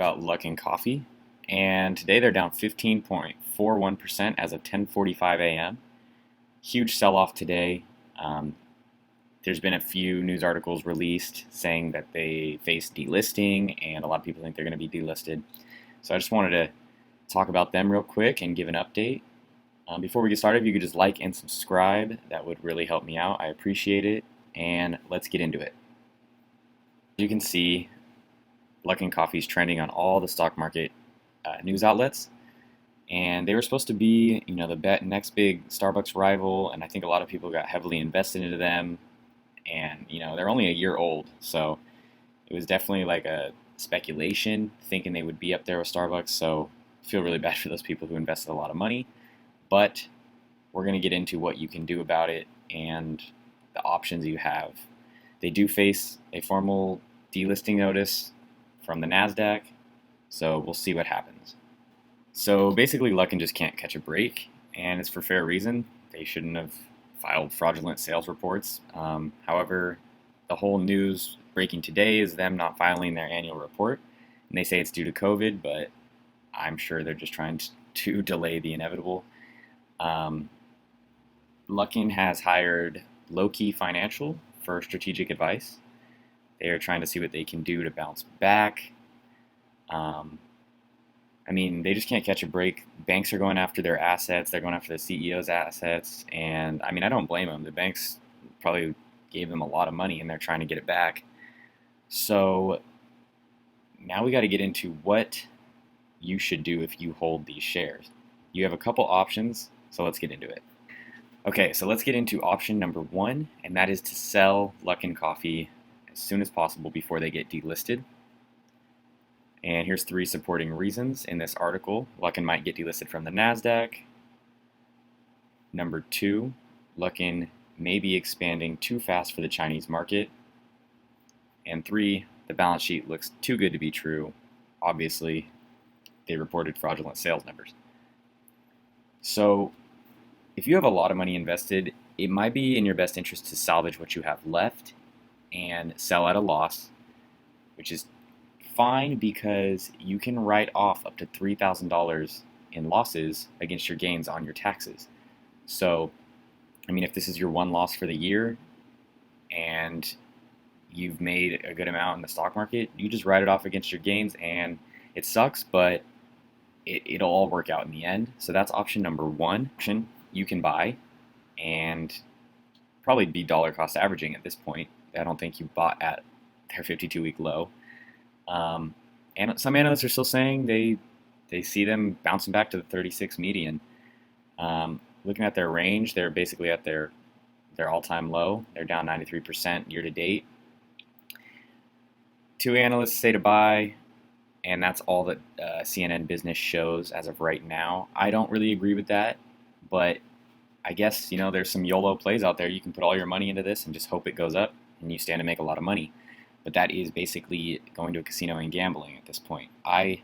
about Luckin Coffee, and today they're down 15.41% as of 10:45 a.m. Huge sell-off today. There's been a few news articles released saying that they face delisting, and a lot of people think they're going to be delisted. So I just wanted to talk about them real quick and give an update. Before we get started, if you could just like and subscribe, that would really help me out. I appreciate it, and let's get into it. As you can see, Luckin Coffee is trending on all the stock market news outlets, and they were supposed to be, the next big Starbucks rival, and I think a lot of people got heavily invested into them, and they're only a year old, so it was definitely like a speculation, thinking they would be up there with Starbucks. So I feel really bad for those people who invested a lot of money, but we're going to get into what you can do about it and the options you have. They do face a formal delisting notice from the NASDAQ, so we'll see what happens. So basically, Luckin just can't catch a break, and it's for fair reason. They shouldn't have filed fraudulent sales reports. However, the whole news breaking today is them not filing their annual report, and they say it's due to COVID, but I'm sure they're just trying to delay the inevitable. Luckin has hired Low-Key Financial for strategic advice. They are trying to see what they can do to bounce back. They just can't catch a break. Banks are going after their assets. They're going after the CEO's assets. And, I don't blame them. The banks probably gave them a lot of money, and they're trying to get it back. So now we got to get into what you should do if you hold these shares. You have a couple options, so let's get into it. Okay, so let's get into option number one, and that is to sell Luckin Coffee as soon as possible before they get delisted. And here's 3 supporting reasons in this article. Luckin might get delisted from the NASDAQ. Number 2, Luckin may be expanding too fast for the Chinese market. And 3, the balance sheet looks too good to be true. Obviously, they reported fraudulent sales numbers. So if you have a lot of money invested, it might be in your best interest to salvage what you have left and sell at a loss, which is fine because you can write off up to $3,000 in losses against your gains on your taxes. So, if this is your one loss for the year and you've made a good amount in the stock market, you just write it off against your gains, and it sucks, but it'll all work out in the end. So that's option number 1. Option you can buy and probably be dollar cost averaging at this point. I don't think you bought at their 52-week low. And some analysts are still saying they see them bouncing back to the 36 median. Looking at their range, they're basically at their all-time low. They're down 93% year to date. 2 analysts say to buy, and that's all that CNN Business shows as of right now. I don't really agree with that, but I guess there's some YOLO plays out there. You can put all your money into this and just hope it goes up, and you stand to make a lot of money. But that is basically going to a casino and gambling at this point. I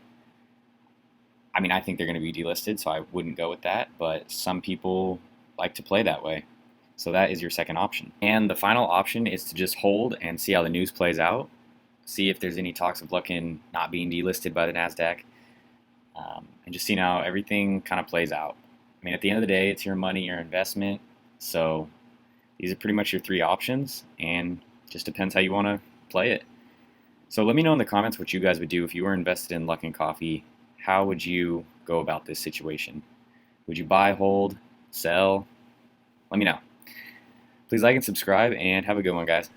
think they're going to be delisted, so I wouldn't go with that. But some people like to play that way. So that is your second option. And the final option is to just hold and see how the news plays out. See if there's any talks of Luckin not being delisted by the NASDAQ. And just see how everything kind of plays out. At the end of the day, it's your money, your investment. So these are pretty much your 3 options. And just depends how you want to play it. So let me know in the comments what you guys would do if you were invested in Luckin Coffee. How would you go about this situation? Would you buy, hold, sell? Let me know. Please like and subscribe, and have a good one, guys.